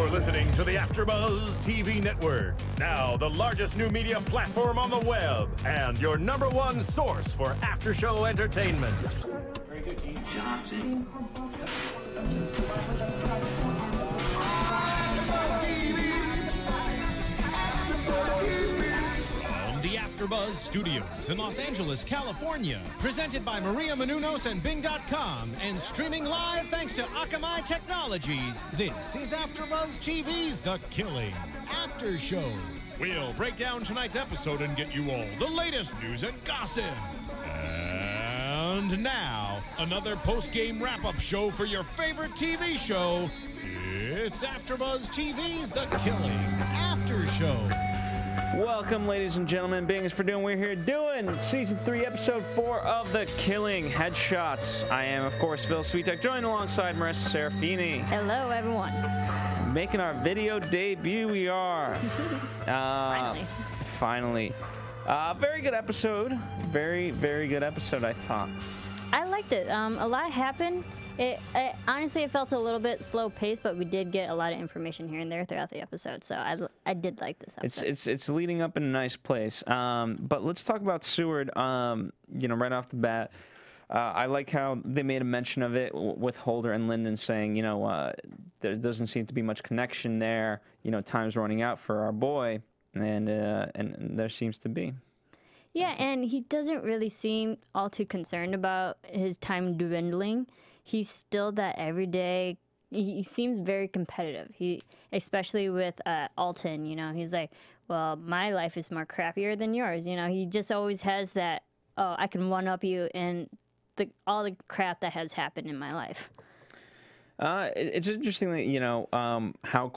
You're listening to the AFTERBUZZ TV network, now the largest new media platform on the web, and your #1 source for after-show entertainment. Very good, Keith Johnson. The AFTERBUZZ Studios in Los Angeles, California. Presented by Maria Menounos and Bing.com and streaming live thanks to Akamai Technologies. This is AFTERBUZZ TV's The Killing After Show. We'll break down tonight's episode and get you all the latest news and gossip. And now, another post-game wrap-up show for your favorite TV show. It's AFTERBUZZ TV's The Killing After Show. Welcome, ladies and gentlemen. Bings for doing. We're here doing Season 3, Episode 4 of The Killing Headshots. I am, of course, Phil Svitek, joined alongside Marisa Serafini. Hello, everyone. Making our video debut, we are. Finally. Very good episode. Very, very good episode, I thought. I liked it. A lot happened. Honestly, it felt a little bit slow paced, but we did get a lot of information here and there throughout the episode. So I did like this episode. It's leading up in a nice place. But let's talk about Seward. Right off the bat, I like how they made a mention of it with Holder and Lyndon saying, there doesn't seem to be much connection there. Time's running out for our boy, and there seems to be. Yeah, and he doesn't really seem all too concerned about his time dwindling. He's still that everyday. He seems very competitive. Especially with Alton. He's like, well, my life is more crappier than yours. He just always has that. Oh, I can one up you in all the crap that has happened in my life. It's interesting that how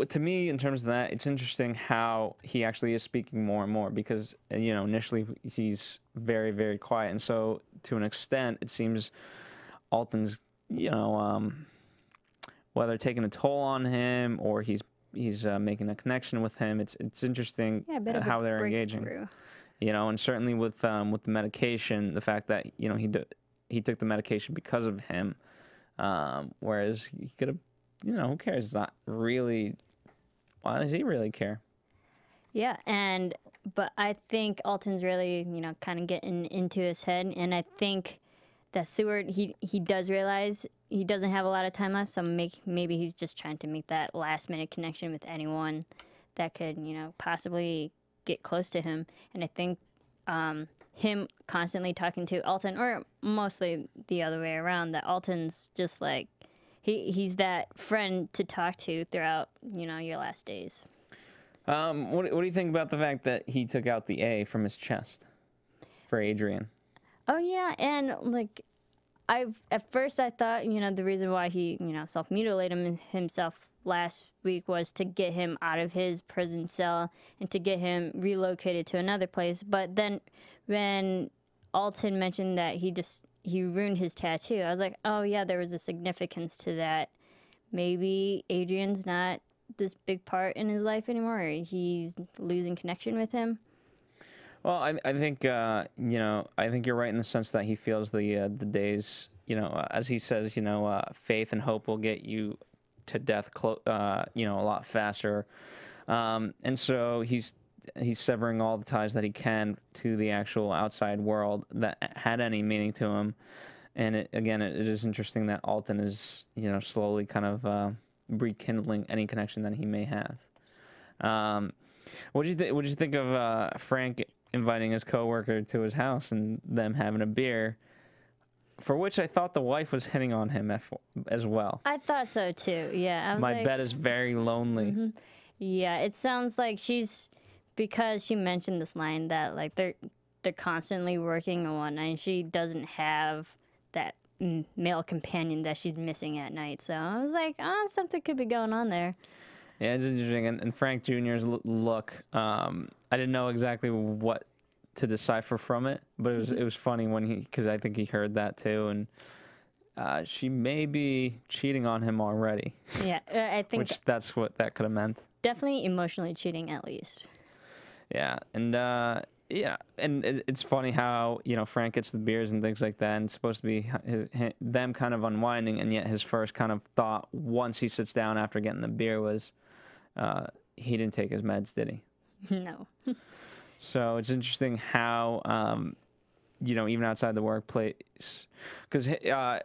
to me in terms of that, it's interesting how he actually is speaking more and more because initially he's very, very quiet, and so to an extent it seems Alton's, whether taking a toll on him or he's making a connection with him. It's interesting how they're engaging. And certainly with the medication, the fact that he took the medication because of him, whereas he could have, who cares? It's not really. Why does he really care? Yeah, but I think Alton's really kind of getting into his head, and I think that Seward, he does realize he doesn't have a lot of time left, so maybe he's just trying to make that last-minute connection with anyone that could, possibly get close to him. And I think him constantly talking to Alton, or mostly the other way around, that Alton's just like, he's that friend to talk to throughout, your last days. What do you think about the fact that he took out the A from his chest for Adrian? Oh, yeah, and, at first I thought, the reason why he, self-mutilated himself last week was to get him out of his prison cell and to get him relocated to another place. But then when Alton mentioned that he ruined his tattoo, I was like, oh, yeah, there was a significance to that. Maybe Adrian's not this big part in his life anymore, or he's losing connection with him. Well, I think I think you're right in the sense that he feels the days, as he says, faith and hope will get you to death, a lot faster, and so he's severing all the ties that he can to the actual outside world that had any meaning to him, and it is interesting that Alton is slowly kind of rekindling any connection that he may have. What did you think of Frank inviting his coworker to his house and them having a beer, for which I thought the wife was hitting on him as well? I thought so too. Yeah, my bet is very lonely. Mm-hmm. Yeah, it sounds like because she mentioned this line that they're constantly working and whatnot, and she doesn't have that male companion that she's missing at night. So I was like, something could be going on there. Yeah, it's interesting. And Frank Jr.'s look, I didn't know exactly what to decipher from it, but it was funny because I think he heard that too, and she may be cheating on him already. Yeah, I think that's what that could have meant. Definitely emotionally cheating, at least. Yeah, and yeah, and it's funny how, you know, Frank gets the beers and things like that, and it's supposed to be them kind of unwinding, and yet his first kind of thought once he sits down after getting the beer was he didn't take his meds, did he? No. So it's interesting how, you know, even outside the workplace, because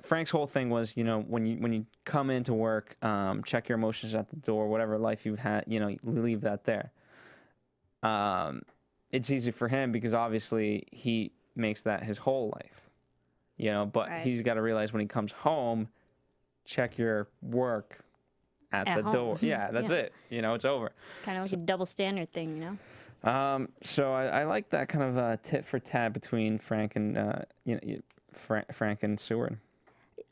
Frank's whole thing was, you know, when you come into work, check your emotions at the door, whatever life you've had, you know, leave that there. It's easy for him because obviously he makes that his whole life, you know, but he's got to realize when he comes home, check your work at the door. Yeah, that's it. You know, it's over. Kind of like a double standard thing, you know? So I like that kind of tit for tat between Frank and you know, Frank and Seward.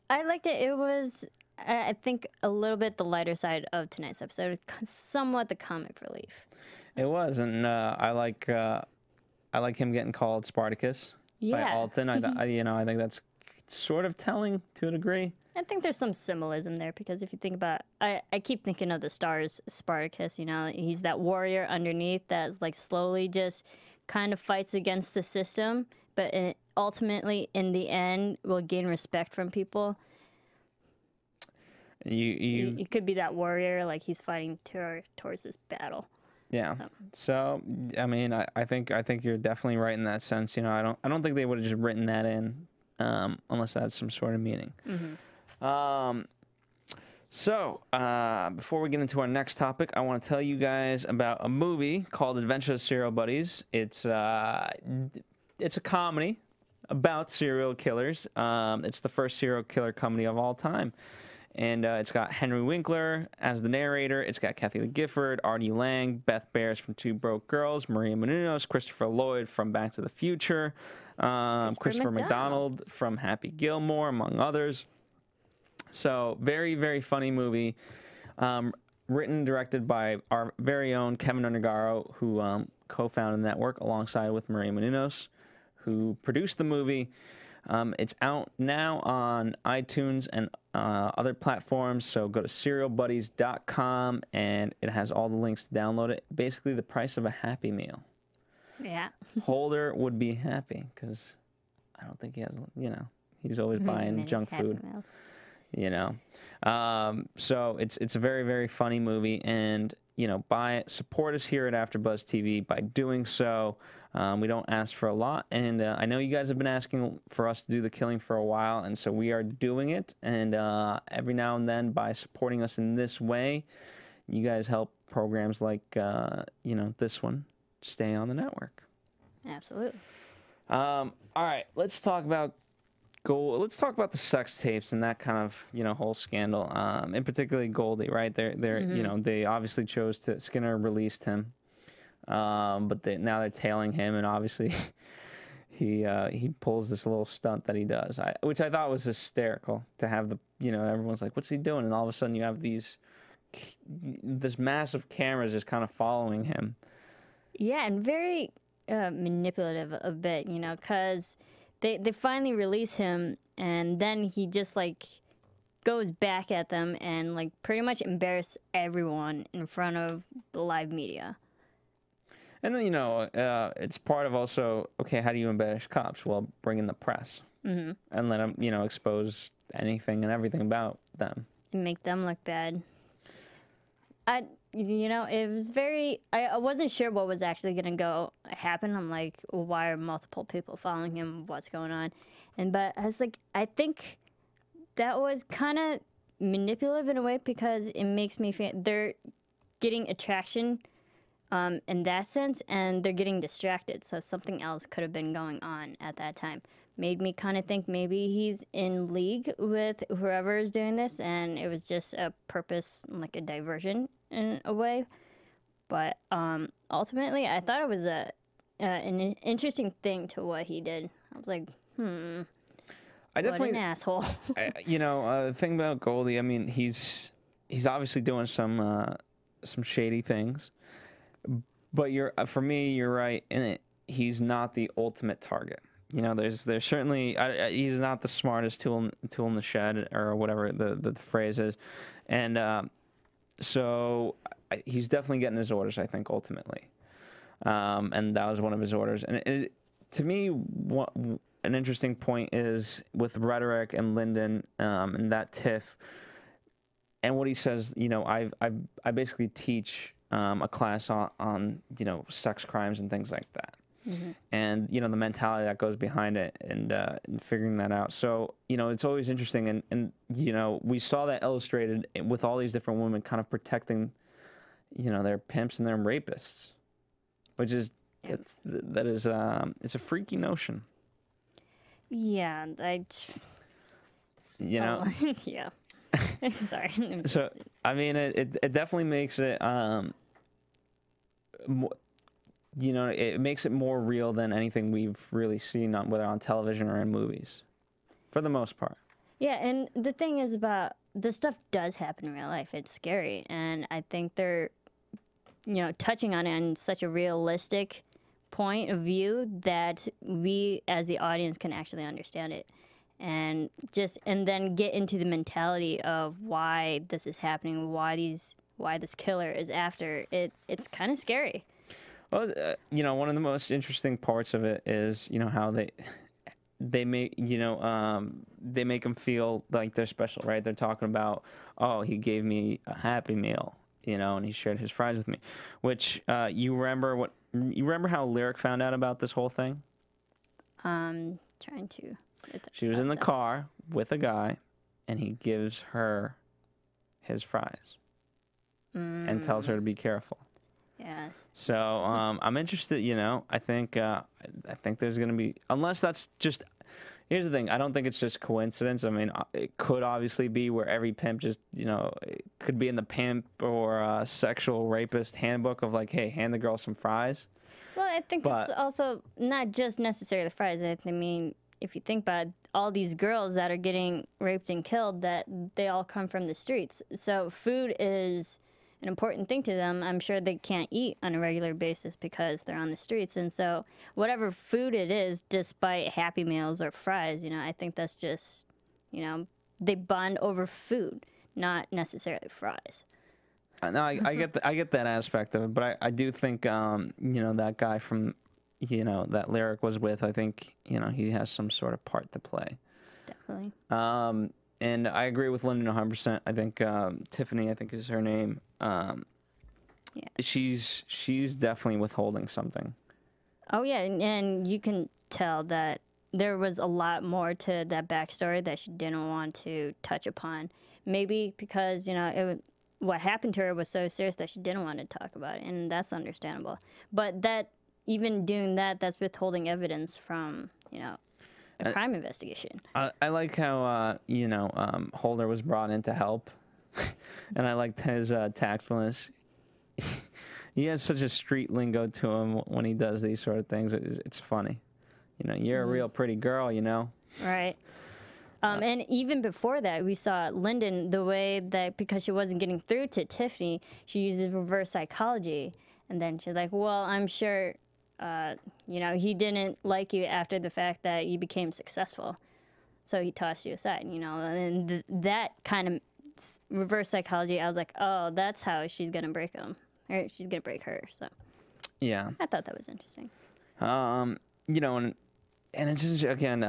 I liked it. It was, I think, a little bit the lighter side of tonight's episode, somewhat the comic relief. It was, and I like him getting called Spartacus by Alton. You know, I think that's sort of telling to a degree. I think there's some symbolism there because if you think about, I keep thinking of the stars Spartacus. You know, he's that warrior underneath that's like slowly just kind of fights against the system, but ultimately in the end will gain respect from people. You could be that warrior, like he's fighting towards this battle. Yeah. So I mean, I think you're definitely right in that sense. You know, I don't think they would have just written that in unless that had some sort of meaning. Mm-hmm. So, before we get into our next topic, I want to tell you guys about a movie called Adventures of Serial Buddies. It's a comedy about serial killers. It's the first serial killer comedy of all time. And it's got Henry Winkler as the narrator. It's got Kathy Lee Gifford, Artie Lang, Beth Bears from Two Broke Girls, Maria Menounos, Christopher Lloyd from Back to the Future, Christopher McDonald from Happy Gilmore, among others. So, very, very funny movie. Written and directed by our very own Kevin Undergaro, who co-founded the network alongside with Maria Menounos, who produced the movie. It's out now on iTunes and other platforms, so go to serialbuddies.com, and it has all the links to download it. Basically, the price of a Happy Meal. Yeah. Holder would be happy, because I don't think he has, you know, he's always buying junk food. Meals. You know, so it's a very, very funny movie, and you know, support us here at AfterBuzz TV by doing so. We don't ask for a lot, and I know you guys have been asking for us to do The Killing for a while, and so we are doing it. And every now and then, by supporting us in this way, you guys help programs like you know, this one stay on the network. Absolutely. All right, let's talk about. Let's talk about the sex tapes and that kind of, you know, whole scandal. In particularly Goldie, right? They're you know, they obviously chose to. Skinner released him, but now they're tailing him, and obviously he pulls this little stunt that he does, which I thought was hysterical to have the, you know, everyone's like, what's he doing? And all of a sudden you have this massive cameras just kind of following him. Yeah, and very manipulative a bit, you know, because. They finally release him, and then he just, like, goes back at them and, like, pretty much embarrass everyone in front of the live media. And then, you know, it's part of also, okay, how do you embarrass cops? Well, bring in the press and let them, you know, expose anything and everything about them. And make them look bad. You know, it was very. I wasn't sure what was actually going to happen. I'm like, well, why are multiple people following him? What's going on? But I was like, I think that was kind of manipulative in a way because it makes me feel they're getting attraction in that sense, and they're getting distracted. So something else could have been going on at that time. Made me kind of think maybe he's in league with whoever is doing this, and it was just a purpose, like a diversion in a way. But ultimately, I thought it was an interesting thing to what he did. I was like, what an asshole. You know, the thing about Goldie, I mean, he's obviously doing some shady things, but for me, you're right in it. He's not the ultimate target. You know, there's certainly he's not the smartest tool in the shed or whatever the phrase is, and so he's definitely getting his orders, I think, ultimately. and that was one of his orders. And to me, an interesting point is with Rhetoric and Lyndon and that tiff, and what he says. You know, I basically teach a class on you know, sex crimes and things like that. And you know, the mentality that goes behind it, and figuring that out. So you know, it's always interesting, and you know, we saw that illustrated with all these different women kind of protecting, you know, their pimps and their rapists, which is it's a freaky notion. Yeah, you know. Yeah. Sorry. So I mean, it definitely makes it you know, it makes it more real than anything we've really seen, whether on television or in movies, for the most part. Yeah, and the thing is about this stuff does happen in real life. It's scary, and I think they're, you know, touching on it in such a realistic point of view that we, as the audience, can actually understand it, and then get into the mentality of why this is happening, why this killer is after it. It's kind of scary. Well, you know, one of the most interesting parts of it is, you know, how they make, you know, they make them feel like they're special, right? They're talking about, oh, he gave me a Happy Meal, you know, and he shared his fries with me, which you remember how Lyric found out about this whole thing? Trying to. She was in the car with a guy, and he gives her his fries and tells her to be careful. Yes. So I'm interested. You know, I think there's gonna be, unless that's just. Here's the thing. I don't think it's just coincidence. I mean, it could obviously be where every pimp just, you know, it could be in the pimp or sexual rapist handbook of like, hey, hand the girl some fries. Well, I think it's also not just necessarily the fries. I mean, if you think about it, all these girls that are getting raped and killed, that they all come from the streets. So food is an important thing to them. I'm sure they can't eat on a regular basis because they're on the streets. And so whatever food it is, despite Happy Meals or fries, you know, I think that's just, you know, they bond over food, not necessarily fries. No, I get that aspect of it, but I do think, you know, that guy from, you know, that Lyric was with, I think, you know, he has some sort of part to play. Definitely. And I agree with Lyndon 100%. I think Tiffany, I think is her name. Yeah. She's definitely withholding something. Oh yeah, and you can tell that there was a lot more to that backstory that she didn't want to touch upon. Maybe because, you know, what happened to her was so serious that she didn't want to talk about it, and that's understandable. But that, even doing that, that's withholding evidence from, you know, a crime investigation. I like how, you know, Holder was brought in to help, and I liked his tactfulness. He has such a street lingo to him when he does these sort of things. It's funny. You know, you're a real pretty girl, you know? Right. And even before that, we saw Lyndon, the way that, because she wasn't getting through to Tiffany, she uses reverse psychology. And then she's like, well, I'm sure, you know, he didn't like you after the fact that you became successful. So he tossed you aside, you know. And that kind of reverse psychology, I was like, oh, that's how she's going to break him. Or she's going to break her. So yeah. I thought that was interesting. You know, and it's just, again,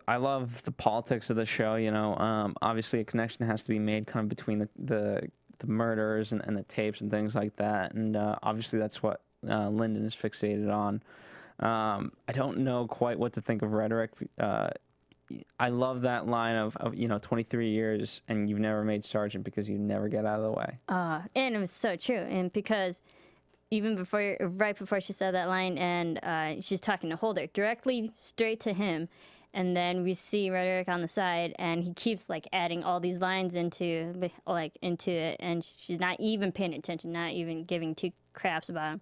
I love the politics of the show, you know. Obviously, a connection has to be made kind of between the murders and the tapes and things like that. And obviously, that's what Lyndon is fixated on. I don't know quite what to think of Rhetoric. I love that line of, you know, 23 years and you've never made sergeant because you never get out of the way. And it was so true. And because even before, right before she said that line, and she's talking to Holder directly straight to him, and then we see Rhetoric on the side, and he keeps like adding all these lines into it, and she's not even paying attention, not even giving two craps about him.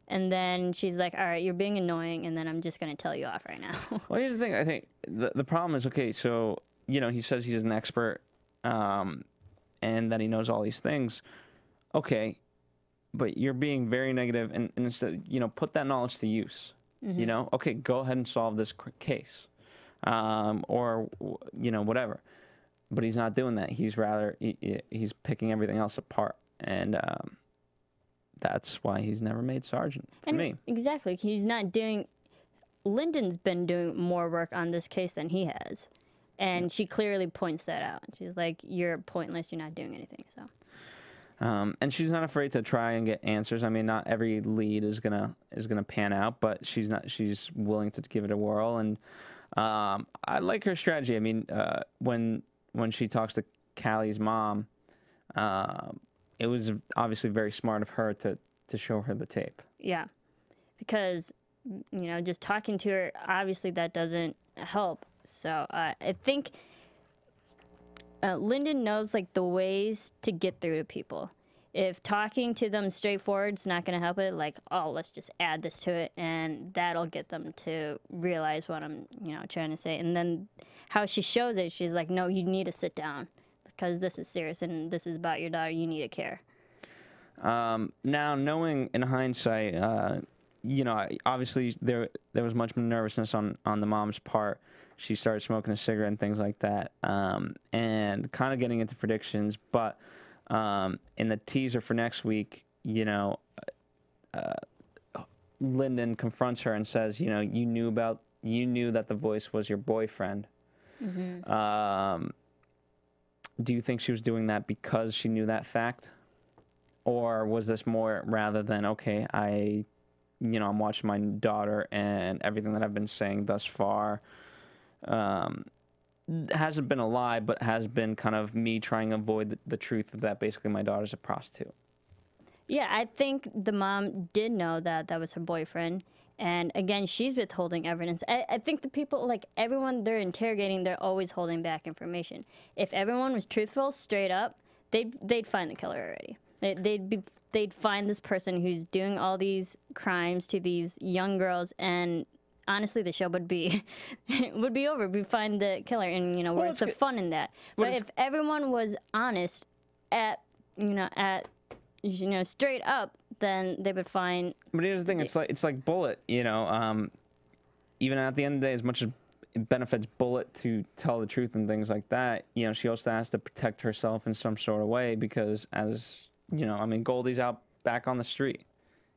And then she's like, all right, you're being annoying, and then I'm just going to tell you off right now. Well, here's the thing. I think the problem is, okay, so, you know, he says he's an expert and that he knows all these things. Okay, but you're being very negative, and instead, you know, put that knowledge to use. Mm-hmm. You know, okay, go ahead and solve this case or, you know, whatever. But he's not doing that. He's rather, he's picking everything else apart. And that's why he's never made sergeant for me. Exactly. He's not doing... Lyndon's been doing more work on this case than he has. And she clearly points that out. She's like, you're pointless. You're not doing anything. So. And she's not afraid to try and get answers. I mean, not every lead is gonna pan out, but she's willing to give it a whirl. And I like her strategy. I mean, when she talks to Callie's mom, it was obviously very smart of her to show her the tape. Yeah, because just talking to her, obviously that doesn't help. So I think Lyndon knows like the ways to get through to people. If talking to them straightforward is not going to help it, like, oh, let's just add this to it, and that'll get them to realize what I'm, trying to say. And then how she shows it, she's like, no, you need to sit down because this is serious and this is about your daughter. You need to care. Now, knowing in hindsight, obviously there was much nervousness on the mom's part. She started smoking a cigarette and things like that, and kind of getting into predictions. But in the teaser for next week, Lyndon confronts her and says, you knew that the voice was your boyfriend. Mm-hmm. Do you think she was doing that because she knew that fact? Or was this more rather than, okay, I'm watching my daughter and everything that I've been saying thus far hasn't been a lie, but has been kind of me trying to avoid the truth that basically my daughter's a prostitute. Yeah, I think the mom did know that was her boyfriend. And again, she's withholding evidence. I think the people, like everyone they're interrogating, they're always holding back information. If everyone was truthful, straight up, they'd find the killer already. They'd find this person who's doing all these crimes to these young girls, and honestly, the show would be over. We'd find the killer, and where's the fun in that? But if everyone was honest at straight up, then they would find. But here's the thing: it's like Bullet. Even at the end of the day, as much as it benefits Bullet to tell the truth and things like that, she also has to protect herself in some sort of way because as Goldie's out back on the street.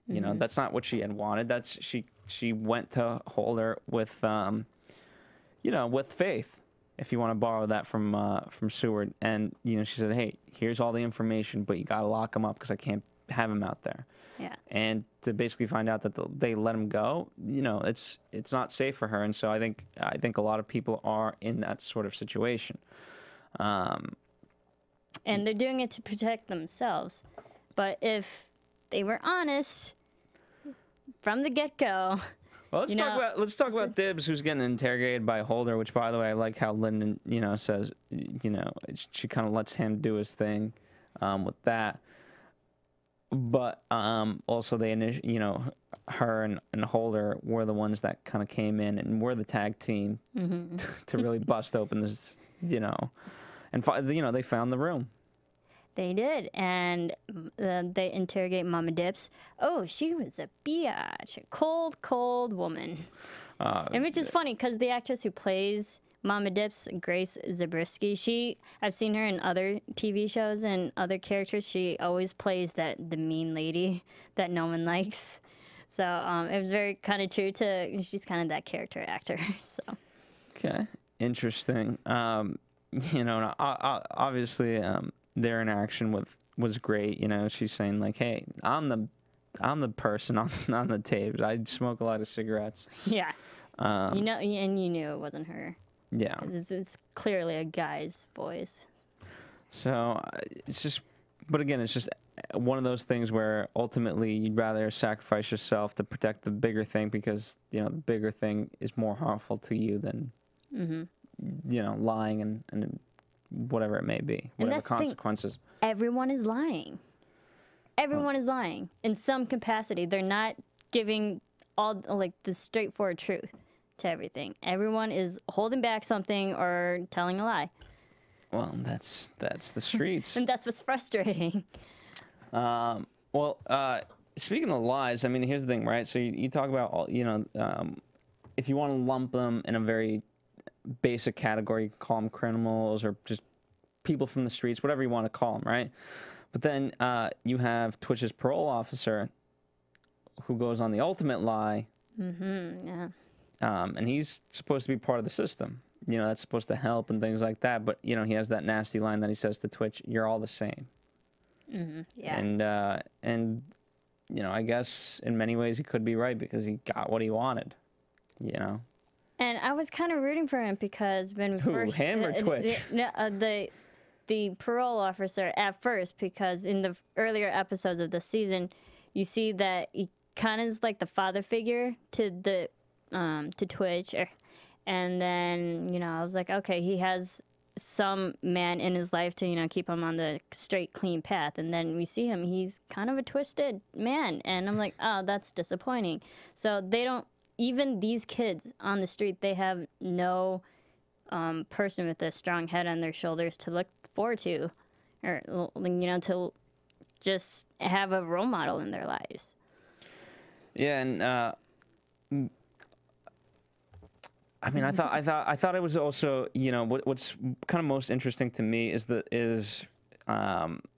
Mm-hmm. That's not what she had wanted. That's she went to hold her with, with faith, if you want to borrow that from Seward. And she said, "Hey, here's all the information, but you got to lock him up because I can't have him out there." Yeah. And to basically find out that they let him go, it's not safe for her. And so I think a lot of people are in that sort of situation. And they're doing it to protect themselves. But if they were honest from the get-go... Well, let's talk about Dibs, who's getting interrogated by Holder, which, by the way, I like how Lyndon, says, she kind of lets him do his thing with that. But also, her and Holder were the ones that kind of came in and were the tag team to really bust open this, and they found the room. They did, and they interrogate Mama Dips. Oh, she was a biatch, a cold, cold woman. And which is funny because the actress who plays Mama Dips, Grace Zabriskie, I've seen her in other TV shows and other characters. She always plays the mean lady that no one likes. So it was very kind of true to. She's kind of that character actor. So. Okay, interesting. Obviously. Their interaction was great. She's saying like, "Hey, I'm the person on the tapes. I smoke a lot of cigarettes." Yeah. And you knew it wasn't her. Yeah. It's clearly a guy's voice. So it's just one of those things where ultimately you'd rather sacrifice yourself to protect the bigger thing because the bigger thing is more harmful to you than lying and whatever it may be, whatever consequences. Everyone is lying. Everyone is lying in some capacity. They're not giving all the straightforward truth to everything. Everyone is holding back something or telling a lie. Well, that's the streets. And that's what's frustrating. Speaking of lies, I mean, here's the thing, right? So you talk about all, if you want to lump them in a very basic category, you can call them criminals or just people from the streets, whatever you want to call them, right? But then you have Twitch's parole officer, who goes on the ultimate lie. Yeah. And he's supposed to be part of the system. You know, that's supposed to help and things like that. But, you know, he has that nasty line that he says to Twitch, "You're all the same." Yeah. And you know, I guess in many ways he could be right because he got what he wanted, you know. And I was kind of rooting for him because when we first... him or Twitch? The parole officer at first, because in the earlier episodes of the season, you see that he kind of is like the father figure to Twitch, and then, you know, I was like, okay, he has some man in his life to, you know, keep him on the straight, clean path, and then we see him, he's kind of a twisted man, and I'm like, oh, that's disappointing. So they don't, even these kids on the street, they have no person with a strong head on their shoulders to look forward to, or, you know, to just have a role model in their lives. Yeah, and I mean, I thought it was also, you know, what's kind of most interesting to me is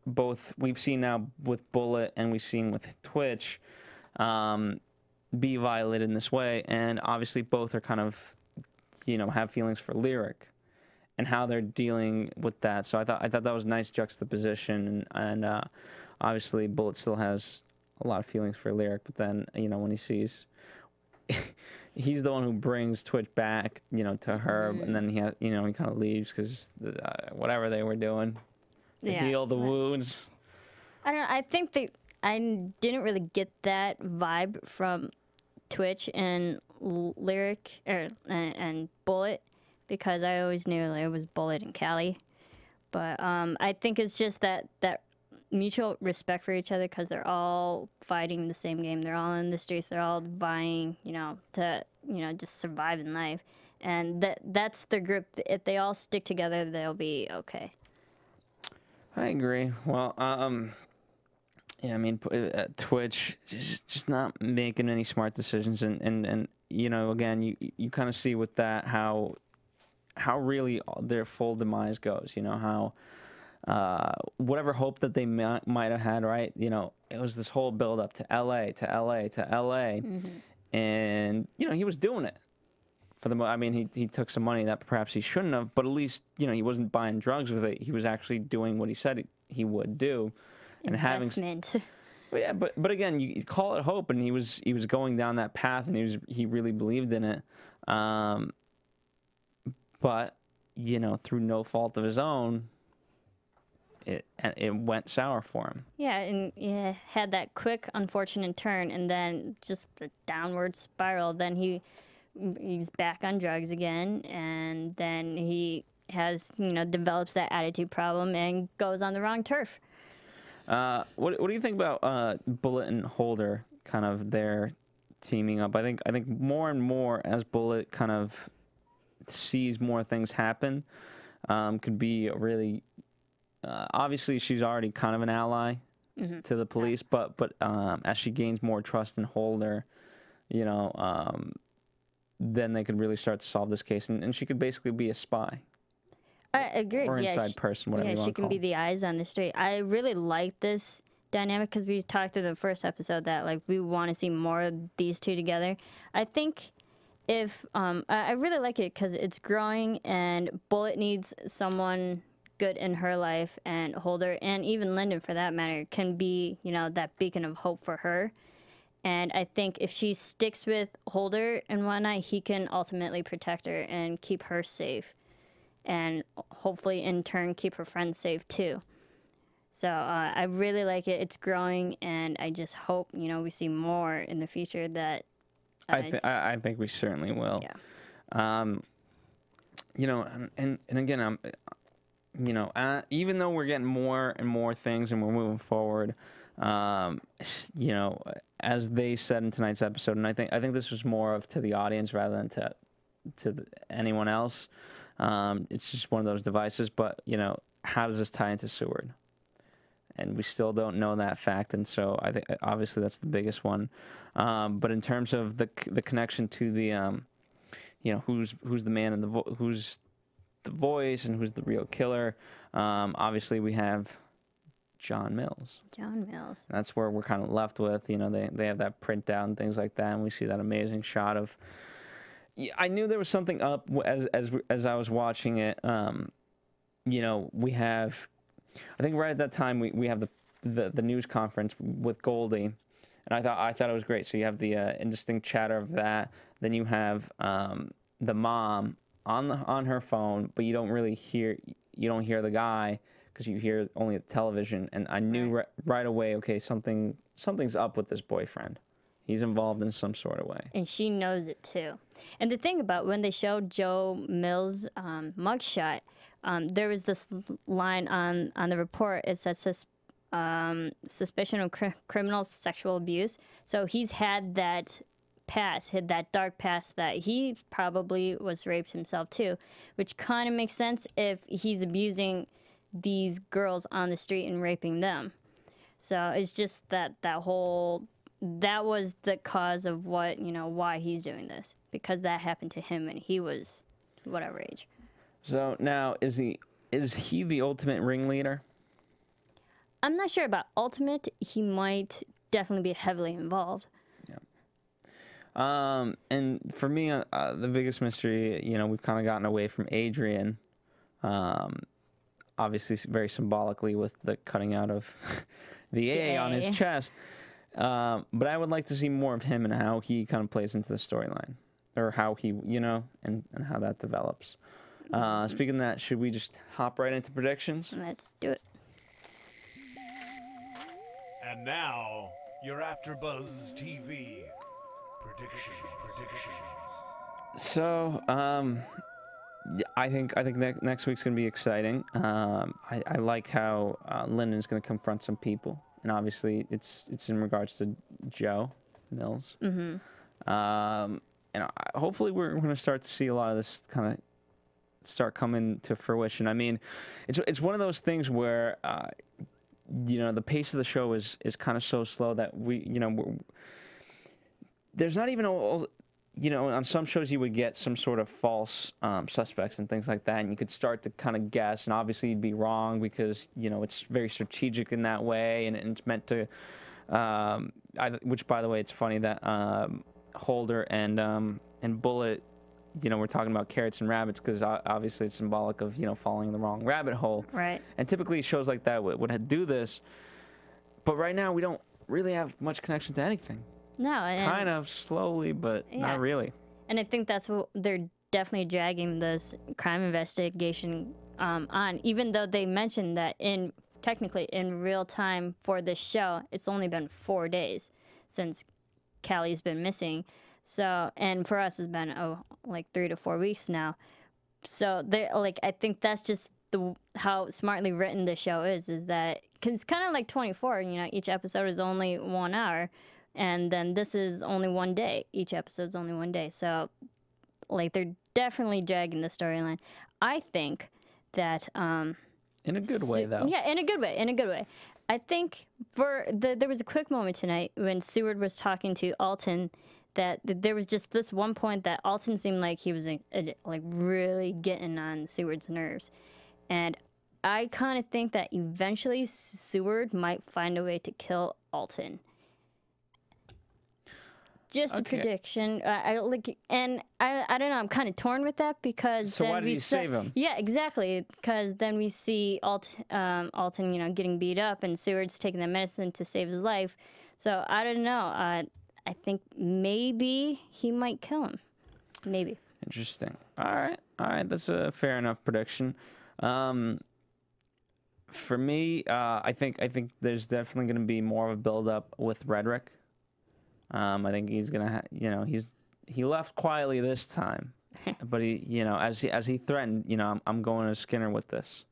both we've seen now with Bullet and we've seen with Twitch be violated in this way, and obviously both are kind of, you know, have feelings for Lyric and how they're dealing with that. So I thought that was a nice juxtaposition, and obviously Bullet still has a lot of feelings for Lyric, but then, you know, when he sees he's the one who brings Twitch back, you know, to her, and then he kind of leaves because whatever they were doing to heal the wounds. I don't know. I think I didn't really get that vibe from Twitch and Lyric and Bullet, because I always knew like, it was Bullet and Callie. But I think it's just that mutual respect for each other, because they're all fighting the same game. They're all in the streets. They're all vying, you know, to, you know, just survive in life. And that's the group. If they all stick together, they'll be okay. I agree. Well, yeah, I mean, Twitch just not making any smart decisions, and you know, again, you kind of see with that how really their full demise goes. You know how. Whatever hope that they might have had, right? You know, it was this whole build up to LA, and you know, he was doing it for the. I mean, he took some money that perhaps he shouldn't have, but at least, you know, he wasn't buying drugs with it. He was actually doing what he said he would do, and investment. But yeah, but again, you call it hope, and he was going down that path, and he really believed in it. But you know, through no fault of his own, it went sour for him. Yeah, and he had that quick, unfortunate turn, and then just the downward spiral. Then he's back on drugs again, and then he has, you know, develops that attitude problem and goes on the wrong turf. What do you think about Bullet and Holder, kind of their teaming up? I think more and more as Bullet kind of sees more things happen, could be a really. Obviously, she's already kind of an ally to the police, but as she gains more trust in Holder, you know, then they could really start to solve this case, and she could basically be a spy. I agree. Or inside person, whatever you want to call it. Yeah, she can be the eyes on the street. I really like this dynamic because we talked in the first episode that like we want to see more of these two together. I think if I really like it because it's growing, and Bullet needs someone good in her life, and Holder, and even Lyndon for that matter, can be, you know, that beacon of hope for her. And I think if she sticks with Holder and whatnot, he can ultimately protect her and keep her safe, and hopefully in turn keep her friends safe too. So I really like it. It's growing, and I just hope, you know, we see more in the future. That I think we certainly will. Yeah. You know, and again, you know, even though we're getting more and more things and we're moving forward, you know, as they said in tonight's episode, and I think this was more of to the audience rather than to anyone else. It's just one of those devices, but you know, how does this tie into Seward? And we still don't know that fact, and so I think obviously that's the biggest one. But in terms of the connection to the, you know, who's the man and who's the voice and who's the real killer, obviously we have John Mills. John Mills. And that's where we're kind of left with, you know, they have that printout and things like that, and we see that amazing shot of. Yeah, I knew there was something up as I was watching it. You know, we have, I think right at that time we have the news conference with Goldie, and I thought it was great. So you have the indistinct chatter of that. Then you have the mom on her phone, but you don't hear the guy because you hear only the television. And I knew right away, okay, something's up with this boyfriend. He's involved in some sort of way. And she knows it too. And the thing about when they showed Joe Mills' mugshot, there was this line on the report. It says suspicion of criminal sexual abuse. So he's had that past, had that dark past that he probably was raped himself too, which kind of makes sense if he's abusing these girls on the street and raping them. So it's just that was the cause of what, you know, why he's doing this, because that happened to him when he was whatever age. So now, is he the ultimate ringleader? I'm not sure about ultimate. He might definitely be heavily involved. Yeah. And for me, the biggest mystery, you know, we've kind of gotten away from Adrian. Obviously, very symbolically with the cutting out of the A on his chest. But I would like to see more of him and how he kind of plays into the storyline, or how he, you know, and how that develops. Speaking of that, should we just hop right into predictions? Let's do it. And now, your AfterBuzz TV predictions. So, I think next week's gonna be exciting. I like how Lyndon's gonna confront some people. And obviously, it's in regards to Joe Mills. Mm-hmm. And hopefully, we're going to start to see a lot of this kind of start coming to fruition. I mean, it's one of those things where, you know, the pace of the show is kind of so slow that there's not even you know, on some shows you would get some sort of false suspects and things like that, and you could start to kind of guess, and obviously you'd be wrong because, you know, it's very strategic in that way, and it's meant to, which, by the way, it's funny that Holder and Bullet, you know, we're talking about carrots and rabbits because obviously it's symbolic of, you know, falling in the wrong rabbit hole. Right. And typically shows like that would do this, but right now we don't really have much connection to anything. No, kind of slowly, but not really. And I think that's what they're definitely dragging this crime investigation on, even though they mentioned that technically in real time for this show, it's only been 4 days since Callie's been missing. So, and for us, it's been like 3 to 4 weeks now. So they I think that's just how smartly written the show is that cause it's kind of like 24. You know, each episode is only 1 hour. And then this is only 1 day. Each episode's only 1 day. So, like, they're definitely dragging the storyline. I think that... in a good way, though. Yeah, in a good way. I think there was a quick moment tonight when Seward was talking to Alton that there was just this one point that Alton seemed like he was, like, really getting on Seward's nerves. And I kind of think that eventually Seward might find a way to kill Alton. Just a prediction. I don't know. I'm kind of torn with that because so why did he save him? Yeah, exactly. Because then we see Alton, you know, getting beat up, and Seward's taking the medicine to save his life. So I don't know. I think maybe he might kill him. Maybe. Interesting. All right. That's a fair enough prediction. For me, I think there's definitely going to be more of a build-up with Redrick. I think he's gonna, you know, he left quietly this time, but he, you know, as he threatened, you know, I'm going to Skinner with this.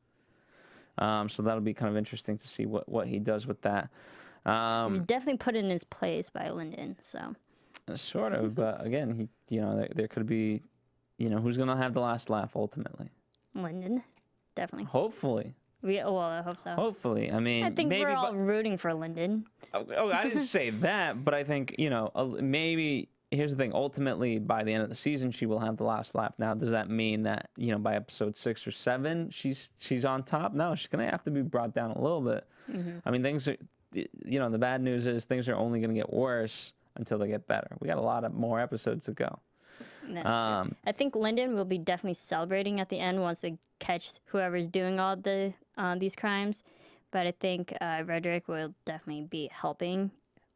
So that'll be kind of interesting to see what he does with that. He's definitely put in his place by Lyndon, so. Sort of, but again, you know, there could be, you know, who's gonna have the last laugh ultimately? Lyndon, definitely. Hopefully. Well, I hope so. Hopefully. I mean, I think we're all rooting for Lyndon. Oh, I didn't say that, but I think, you know, maybe here's the thing. Ultimately, by the end of the season, she will have the last laugh. Now, does that mean that, you know, by episode 6 or 7, she's on top? No, she's going to have to be brought down a little bit. I mean, things are, you know, the bad news is things are only going to get worse until they get better. We got a lot of more episodes to go. That's true. I think Lyndon will be definitely celebrating at the end once they catch whoever's doing all the these crimes. But I think Redrick will definitely be helping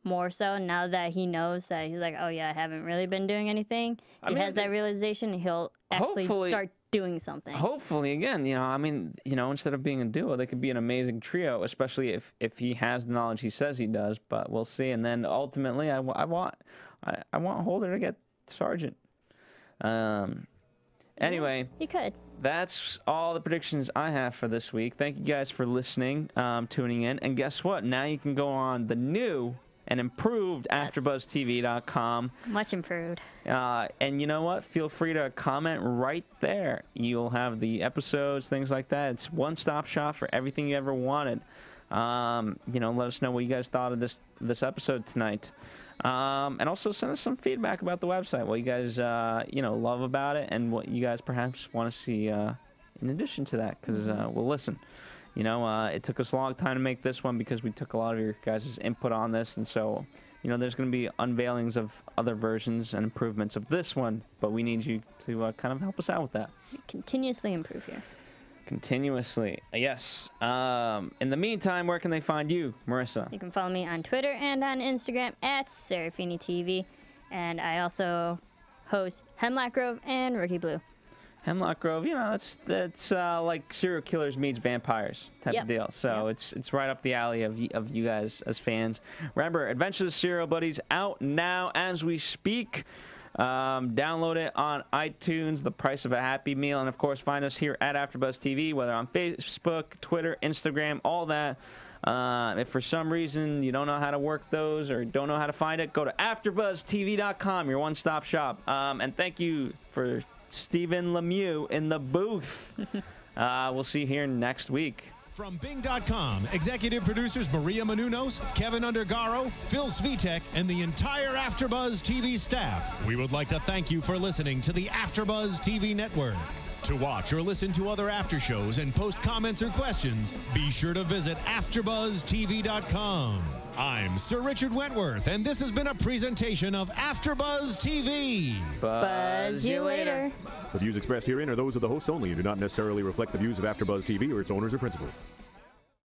more so now that he knows that he's like, oh yeah, I haven't really been doing anything. He has that realization. He'll actually start doing something. Hopefully, again, you know, I mean, you know, instead of being a duo, they could be an amazing trio, especially if he has the knowledge he says he does. But we'll see. And then ultimately, I want Holder to get Sergeant. Anyway, he could. That's all the predictions I have for this week. Thank you guys for listening, tuning in. And guess what? Now you can go on the new and improved AfterBuzzTV.com. Much improved. And you know what? Feel free to comment right there. You'll have the episodes, things like that. It's one-stop shop for everything you ever wanted. You know, let us know what you guys thought of this episode tonight. And also send us some feedback about the website, what you guys, you know, love about it, and what you guys perhaps want to see in addition to that, because we'll listen. You know, it took us a long time to make this one because we took a lot of your guys' input on this, and so, you know, there's going to be unveilings of other versions and improvements of this one, but we need you to kind of help us out with that. Continuously improve here. Continuously, yes. In the meantime, where can they find you, Marisa? You can follow me on Twitter and on Instagram at Serafini TV, and I also host Hemlock Grove and Rookie Blue. Hemlock Grove, you know, that's like serial killers meets vampires type of deal. So it's right up the alley of you guys as fans. Remember, Adventures of Serial Buddies out now as we speak. Download it on iTunes, the price of a Happy Meal, and of course find us here at AfterBuzz TV, whether on Facebook, Twitter, Instagram, all that. If for some reason you don't know how to work those or don't know how to find it, go to AfterBuzzTV.com, your one-stop shop. And thank you for Stephen Lemieux in the booth. We'll see you here next week. From Bing.com, executive producers Maria Menounos, Kevin Undergaro, Phil Svitek, and the entire AfterBuzz TV staff, we would like to thank you for listening to the AfterBuzz TV network. To watch or listen to other after shows and post comments or questions, be sure to visit AfterBuzzTV.com. I'm Sir Richard Wentworth, and this has been a presentation of AfterBuzz TV. Buzz you later. The views expressed herein are those of the hosts only and do not necessarily reflect the views of AfterBuzz TV or its owners or principals.